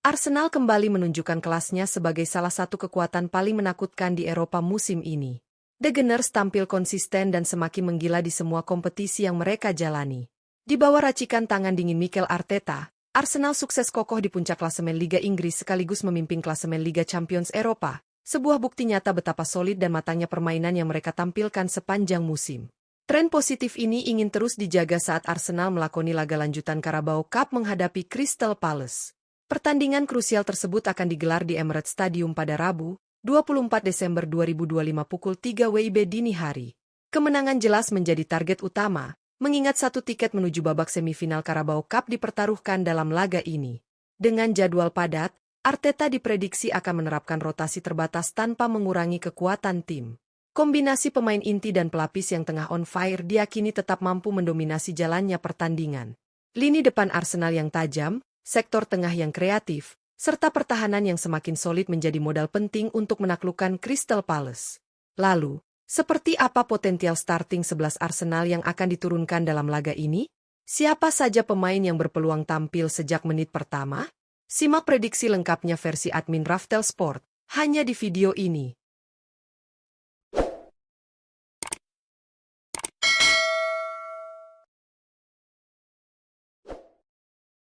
Arsenal kembali menunjukkan kelasnya sebagai salah satu kekuatan paling menakutkan di Eropa musim ini. The Gunners tampil konsisten dan semakin menggila di semua kompetisi yang mereka jalani. Di bawah racikan tangan dingin Mikel Arteta, Arsenal sukses kokoh di puncak klasemen Liga Inggris sekaligus memimpin klasemen Liga Champions Eropa, sebuah bukti nyata betapa solid dan matangnya permainan yang mereka tampilkan sepanjang musim. Tren positif ini ingin terus dijaga saat Arsenal melakoni laga lanjutan Carabao Cup menghadapi Crystal Palace. Pertandingan krusial tersebut akan digelar di Emirates Stadium pada Rabu, 24 Desember 2025 pukul 3 WIB dini hari. Kemenangan jelas menjadi target utama, mengingat satu tiket menuju babak semifinal Carabao Cup dipertaruhkan dalam laga ini. Dengan jadwal padat, Arteta diprediksi akan menerapkan rotasi terbatas tanpa mengurangi kekuatan tim. Kombinasi pemain inti dan pelapis yang tengah on fire diyakini tetap mampu mendominasi jalannya pertandingan. Lini depan Arsenal yang tajam, sektor tengah yang kreatif, serta pertahanan yang semakin solid menjadi modal penting untuk menaklukkan Crystal Palace. Lalu, seperti apa potensial starting 11 Arsenal yang akan diturunkan dalam laga ini? Siapa saja pemain yang berpeluang tampil sejak menit pertama? Simak prediksi lengkapnya versi admin Raftel Sport, hanya di video ini.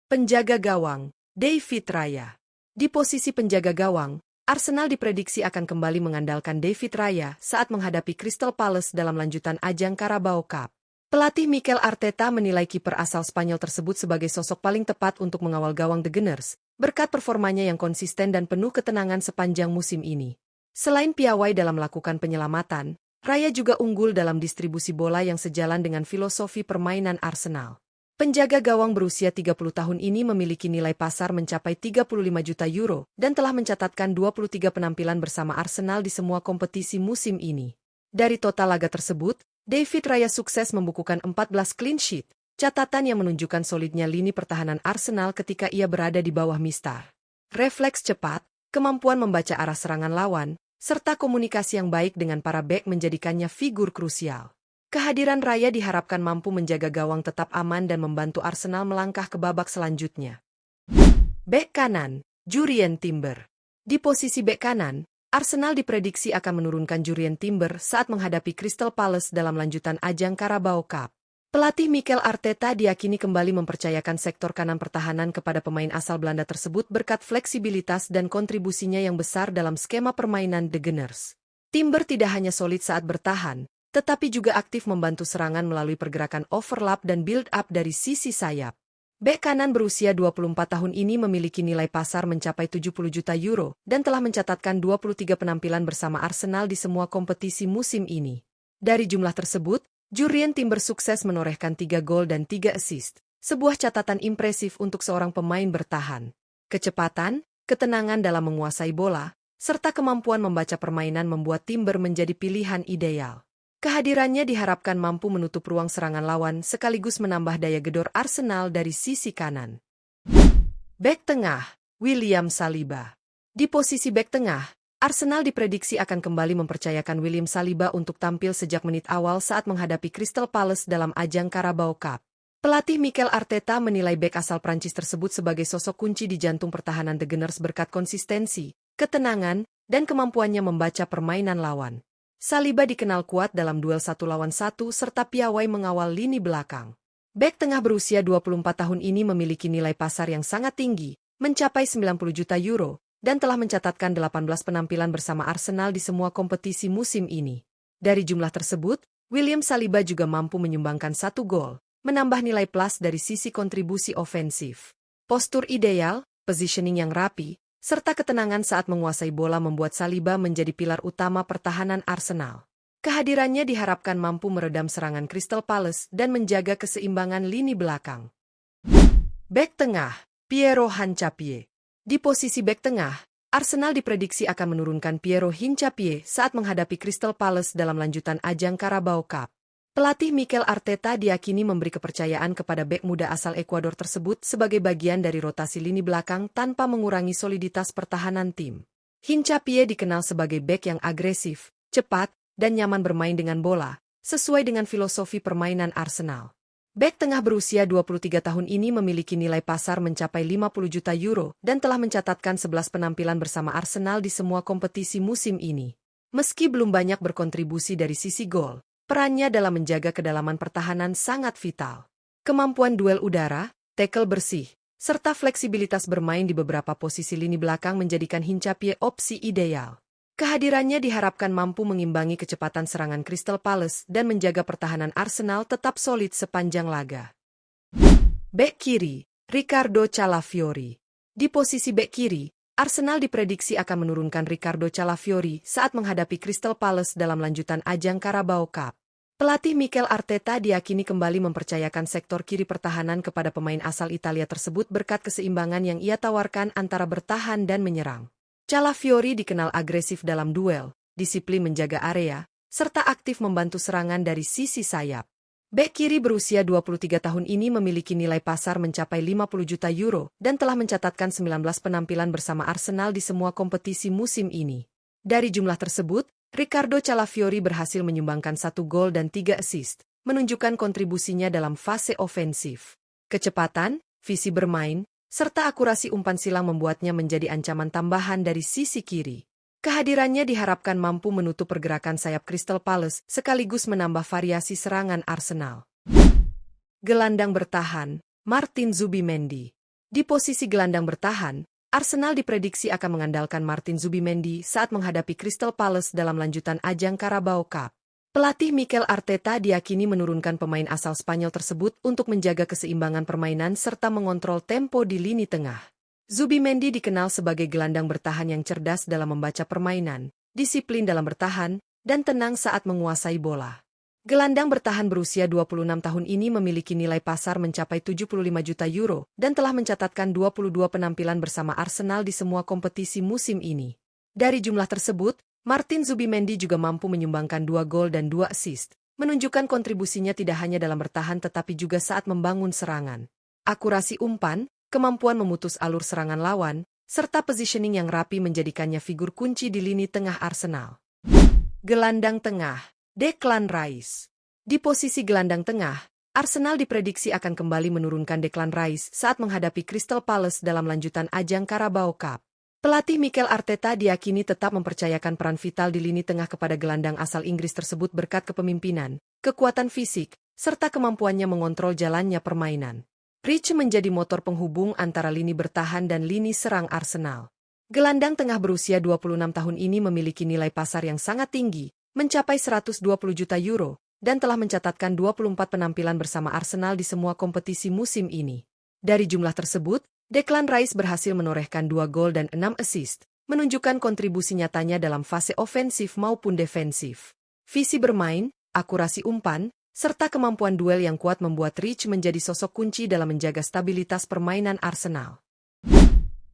Penjaga gawang, David Raya. Di posisi penjaga gawang, Arsenal diprediksi akan kembali mengandalkan David Raya saat menghadapi Crystal Palace dalam lanjutan ajang Carabao Cup. Pelatih Mikel Arteta menilai kiper asal Spanyol tersebut sebagai sosok paling tepat untuk mengawal gawang The Gunners, berkat performanya yang konsisten dan penuh ketenangan sepanjang musim ini. Selain piawai dalam melakukan penyelamatan, Raya juga unggul dalam distribusi bola yang sejalan dengan filosofi permainan Arsenal. Penjaga gawang berusia 30 tahun ini memiliki nilai pasar mencapai 35 juta euro dan telah mencatatkan 23 penampilan bersama Arsenal di semua kompetisi musim ini. Dari total laga tersebut, David Raya sukses membukukan 14 clean sheet, catatan yang menunjukkan solidnya lini pertahanan Arsenal ketika ia berada di bawah mistar. Refleks cepat, kemampuan membaca arah serangan lawan, serta komunikasi yang baik dengan para bek menjadikannya figur krusial. Kehadiran Raya diharapkan mampu menjaga gawang tetap aman dan membantu Arsenal melangkah ke babak selanjutnya. Bek kanan, Jurrien Timber. Di posisi bek kanan, Arsenal diprediksi akan menurunkan Jurrien Timber saat menghadapi Crystal Palace dalam lanjutan ajang Carabao Cup. Pelatih Mikel Arteta diyakini kembali mempercayakan sektor kanan pertahanan kepada pemain asal Belanda tersebut berkat fleksibilitas dan kontribusinya yang besar dalam skema permainan The Gunners. Timber tidak hanya solid saat bertahan, tetapi juga aktif membantu serangan melalui pergerakan overlap dan build-up dari sisi sayap. Bek kanan berusia 24 tahun ini memiliki nilai pasar mencapai 70 juta euro dan telah mencatatkan 23 penampilan bersama Arsenal di semua kompetisi musim ini. Dari jumlah tersebut, Jurrien Timber sukses menorehkan 3 gol dan 3 assist, sebuah catatan impresif untuk seorang pemain bertahan. Kecepatan, ketenangan dalam menguasai bola, serta kemampuan membaca permainan membuat Timber menjadi pilihan ideal. Kehadirannya diharapkan mampu menutup ruang serangan lawan sekaligus menambah daya gedor Arsenal dari sisi kanan. Bek tengah, William Saliba. Di posisi bek tengah, Arsenal diprediksi akan kembali mempercayakan William Saliba untuk tampil sejak menit awal saat menghadapi Crystal Palace dalam ajang Carabao Cup. Pelatih Mikel Arteta menilai bek asal Prancis tersebut sebagai sosok kunci di jantung pertahanan The Gunners berkat konsistensi, ketenangan, dan kemampuannya membaca permainan lawan. Saliba dikenal kuat dalam duel 1-1 serta piawai mengawal lini belakang. Bek tengah berusia 24 tahun ini memiliki nilai pasar yang sangat tinggi, mencapai 90 juta euro, dan telah mencatatkan 18 penampilan bersama Arsenal di semua kompetisi musim ini. Dari jumlah tersebut, William Saliba juga mampu menyumbangkan 1 gol, menambah nilai plus dari sisi kontribusi ofensif. Postur ideal, positioning yang rapi, serta ketenangan saat menguasai bola membuat Saliba menjadi pilar utama pertahanan Arsenal. Kehadirannya diharapkan mampu meredam serangan Crystal Palace dan menjaga keseimbangan lini belakang. Bek tengah, Piero Hincapié. Di posisi bek tengah, Arsenal diprediksi akan menurunkan Piero Hincapié saat menghadapi Crystal Palace dalam lanjutan ajang Carabao Cup. Pelatih Mikel Arteta diyakini memberi kepercayaan kepada bek muda asal Ekuador tersebut sebagai bagian dari rotasi lini belakang tanpa mengurangi soliditas pertahanan tim. Hincapié dikenal sebagai bek yang agresif, cepat, dan nyaman bermain dengan bola, sesuai dengan filosofi permainan Arsenal. Bek tengah berusia 23 tahun ini memiliki nilai pasar mencapai 50 juta euro dan telah mencatatkan 11 penampilan bersama Arsenal di semua kompetisi musim ini. Meski belum banyak berkontribusi dari sisi gol, perannya dalam menjaga kedalaman pertahanan sangat vital. Kemampuan duel udara, tackle bersih, serta fleksibilitas bermain di beberapa posisi lini belakang menjadikan Hincapié opsi ideal. Kehadirannya diharapkan mampu mengimbangi kecepatan serangan Crystal Palace dan menjaga pertahanan Arsenal tetap solid sepanjang laga. Bek kiri, Riccardo Calafiori. Di posisi bek kiri, Arsenal diprediksi akan menurunkan Riccardo Calafiori saat menghadapi Crystal Palace dalam lanjutan ajang Carabao Cup. Pelatih Mikel Arteta diyakini kembali mempercayakan sektor kiri pertahanan kepada pemain asal Italia tersebut berkat keseimbangan yang ia tawarkan antara bertahan dan menyerang. Calafiori dikenal agresif dalam duel, disiplin menjaga area, serta aktif membantu serangan dari sisi sayap. Bek kiri berusia 23 tahun ini memiliki nilai pasar mencapai 50 juta euro dan telah mencatatkan 19 penampilan bersama Arsenal di semua kompetisi musim ini. Dari jumlah tersebut, Riccardo Calafiori berhasil menyumbangkan 1 gol dan 3 assist, menunjukkan kontribusinya dalam fase ofensif. Kecepatan, visi bermain, serta akurasi umpan silang membuatnya menjadi ancaman tambahan dari sisi kiri. Kehadirannya diharapkan mampu menutup pergerakan sayap Crystal Palace sekaligus menambah variasi serangan Arsenal. Gelandang bertahan, Martin Zubimendi. Di posisi gelandang bertahan, Arsenal diprediksi akan mengandalkan Martin Zubimendi saat menghadapi Crystal Palace dalam lanjutan ajang Carabao Cup. Pelatih Mikel Arteta diyakini menurunkan pemain asal Spanyol tersebut untuk menjaga keseimbangan permainan serta mengontrol tempo di lini tengah. Zubimendi dikenal sebagai gelandang bertahan yang cerdas dalam membaca permainan, disiplin dalam bertahan, dan tenang saat menguasai bola. Gelandang bertahan berusia 26 tahun ini memiliki nilai pasar mencapai 75 juta euro dan telah mencatatkan 22 penampilan bersama Arsenal di semua kompetisi musim ini. Dari jumlah tersebut, Martin Zubimendi juga mampu menyumbangkan 2 gol dan 2 assist, menunjukkan kontribusinya tidak hanya dalam bertahan tetapi juga saat membangun serangan. Akurasi umpan, kemampuan memutus alur serangan lawan, serta positioning yang rapi menjadikannya figur kunci di lini tengah Arsenal. Gelandang tengah, Declan Rice. Di posisi gelandang tengah, Arsenal diprediksi akan kembali menurunkan Declan Rice saat menghadapi Crystal Palace dalam lanjutan ajang Carabao Cup. Pelatih Mikel Arteta diyakini tetap mempercayakan peran vital di lini tengah kepada gelandang asal Inggris tersebut berkat kepemimpinan, kekuatan fisik, serta kemampuannya mengontrol jalannya permainan. Rice menjadi motor penghubung antara lini bertahan dan lini serang Arsenal. Gelandang tengah berusia 26 tahun ini memiliki nilai pasar yang sangat tinggi, mencapai 120 juta euro, dan telah mencatatkan 24 penampilan bersama Arsenal di semua kompetisi musim ini. Dari jumlah tersebut, Declan Rice berhasil menorehkan 2 gol dan 6 assist, menunjukkan kontribusi nyatanya dalam fase ofensif maupun defensif. Visi bermain, akurasi umpan, serta kemampuan duel yang kuat membuat Rice menjadi sosok kunci dalam menjaga stabilitas permainan Arsenal.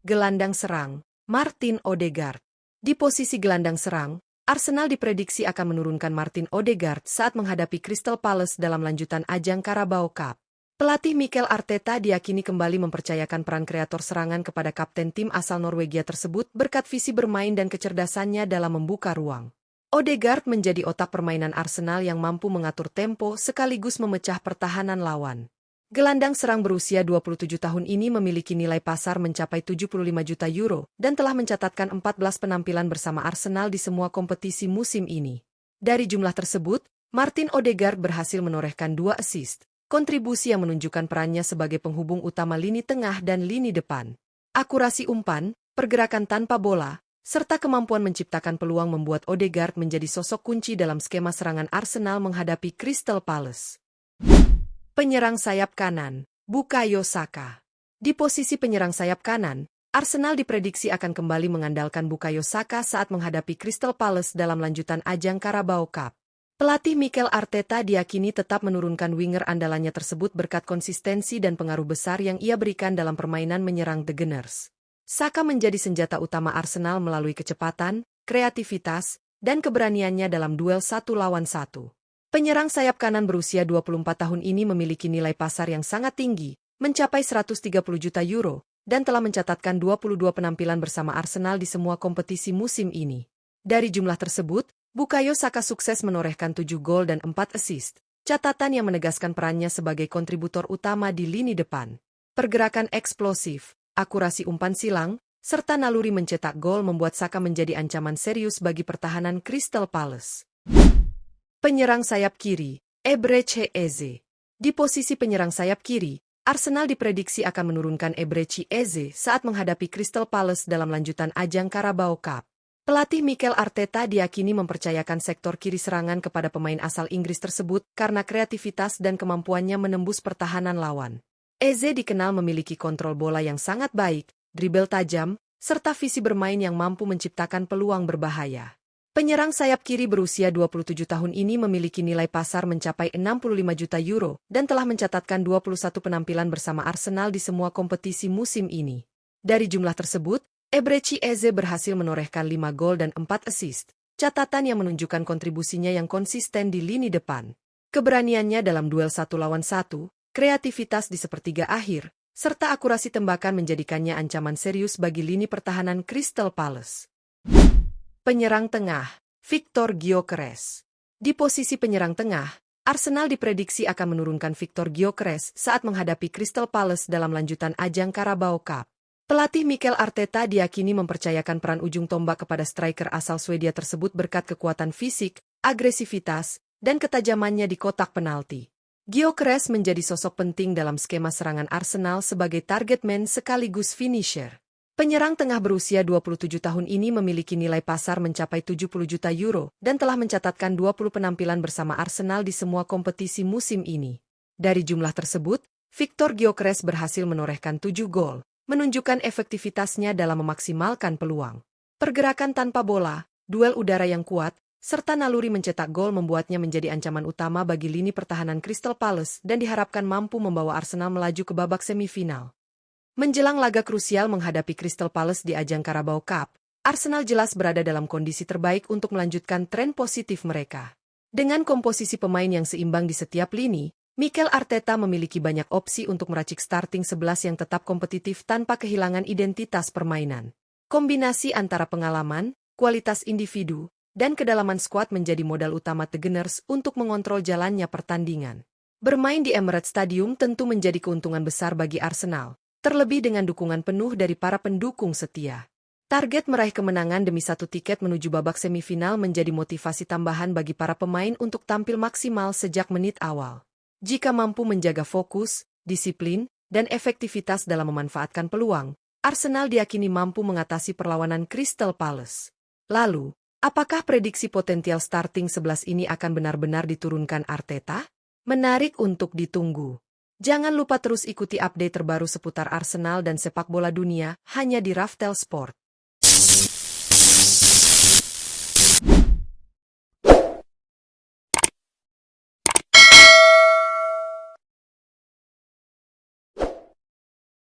Gelandang serang, Martin Odegaard. Di posisi gelandang serang, Arsenal diprediksi akan menurunkan Martin Odegaard saat menghadapi Crystal Palace dalam lanjutan ajang Carabao Cup. Pelatih Mikel Arteta diyakini kembali mempercayakan peran kreator serangan kepada kapten tim asal Norwegia tersebut berkat visi bermain dan kecerdasannya dalam membuka ruang. Odegaard menjadi otak permainan Arsenal yang mampu mengatur tempo sekaligus memecah pertahanan lawan. Gelandang serang berusia 27 tahun ini memiliki nilai pasar mencapai 75 juta euro dan telah mencatatkan 14 penampilan bersama Arsenal di semua kompetisi musim ini. Dari jumlah tersebut, Martin Odegaard berhasil menorehkan 2 assist. Kontribusi yang menunjukkan perannya sebagai penghubung utama lini tengah dan lini depan. Akurasi umpan, pergerakan tanpa bola, serta kemampuan menciptakan peluang membuat Odegaard menjadi sosok kunci dalam skema serangan Arsenal menghadapi Crystal Palace. Penyerang sayap kanan, Bukayo Saka. Di posisi penyerang sayap kanan, Arsenal diprediksi akan kembali mengandalkan Bukayo Saka saat menghadapi Crystal Palace dalam lanjutan ajang Carabao Cup. Pelatih Mikel Arteta diyakini tetap menurunkan winger andalannya tersebut berkat konsistensi dan pengaruh besar yang ia berikan dalam permainan menyerang The Gunners. Saka menjadi senjata utama Arsenal melalui kecepatan, kreativitas, dan keberaniannya dalam duel 1 lawan 1. Penyerang sayap kanan berusia 24 tahun ini memiliki nilai pasar yang sangat tinggi, mencapai 130 juta euro, dan telah mencatatkan 22 penampilan bersama Arsenal di semua kompetisi musim ini. Dari jumlah tersebut, Bukayo Saka sukses menorehkan 7 gol dan 4 assist, catatan yang menegaskan perannya sebagai kontributor utama di lini depan. Pergerakan eksplosif, akurasi umpan silang, serta naluri mencetak gol membuat Saka menjadi ancaman serius bagi pertahanan Crystal Palace. Penyerang sayap kiri, Eberechi Eze. Di posisi penyerang sayap kiri, Arsenal diprediksi akan menurunkan Eberechi Eze saat menghadapi Crystal Palace dalam lanjutan ajang Carabao Cup. Pelatih Mikel Arteta diyakini mempercayakan sektor kiri serangan kepada pemain asal Inggris tersebut karena kreativitas dan kemampuannya menembus pertahanan lawan. Eze dikenal memiliki kontrol bola yang sangat baik, dribble tajam, serta visi bermain yang mampu menciptakan peluang berbahaya. Penyerang sayap kiri berusia 27 tahun ini memiliki nilai pasar mencapai 65 juta euro dan telah mencatatkan 21 penampilan bersama Arsenal di semua kompetisi musim ini. Dari jumlah tersebut, Eberechi Eze berhasil menorehkan 5 gol dan 4 assist, catatan yang menunjukkan kontribusinya yang konsisten di lini depan. Keberaniannya dalam duel 1 lawan 1, kreativitas di sepertiga akhir, serta akurasi tembakan menjadikannya ancaman serius bagi lini pertahanan Crystal Palace. Penyerang tengah, Victor Gyökeres. Di posisi penyerang tengah, Arsenal diprediksi akan menurunkan Victor Gyökeres saat menghadapi Crystal Palace dalam lanjutan ajang Carabao Cup. Pelatih Mikel Arteta diyakini mempercayakan peran ujung tombak kepada striker asal Swedia tersebut berkat kekuatan fisik, agresivitas, dan ketajamannya di kotak penalti. Gyökeres menjadi sosok penting dalam skema serangan Arsenal sebagai target man sekaligus finisher. Penyerang tengah berusia 27 tahun ini memiliki nilai pasar mencapai 70 juta euro dan telah mencatatkan 20 penampilan bersama Arsenal di semua kompetisi musim ini. Dari jumlah tersebut, Victor Gyökeres berhasil menorehkan 7 gol, menunjukkan efektivitasnya dalam memaksimalkan peluang. Pergerakan tanpa bola, duel udara yang kuat, serta naluri mencetak gol membuatnya menjadi ancaman utama bagi lini pertahanan Crystal Palace dan diharapkan mampu membawa Arsenal melaju ke babak semifinal. Menjelang laga krusial menghadapi Crystal Palace di ajang Carabao Cup, Arsenal jelas berada dalam kondisi terbaik untuk melanjutkan tren positif mereka. Dengan komposisi pemain yang seimbang di setiap lini, Mikel Arteta memiliki banyak opsi untuk meracik starting 11 yang tetap kompetitif tanpa kehilangan identitas permainan. Kombinasi antara pengalaman, kualitas individu, dan kedalaman skuad menjadi modal utama The Gunners untuk mengontrol jalannya pertandingan. Bermain di Emirates Stadium tentu menjadi keuntungan besar bagi Arsenal, terlebih dengan dukungan penuh dari para pendukung setia. Target meraih kemenangan demi 1 tiket menuju babak semifinal menjadi motivasi tambahan bagi para pemain untuk tampil maksimal sejak menit awal. Jika mampu menjaga fokus, disiplin, dan efektivitas dalam memanfaatkan peluang, Arsenal diyakini mampu mengatasi perlawanan Crystal Palace. Lalu, apakah prediksi potensial starting 11 ini akan benar-benar diturunkan Arteta? Menarik untuk ditunggu. Jangan lupa terus ikuti update terbaru seputar Arsenal dan sepak bola dunia hanya di Raftel Sport.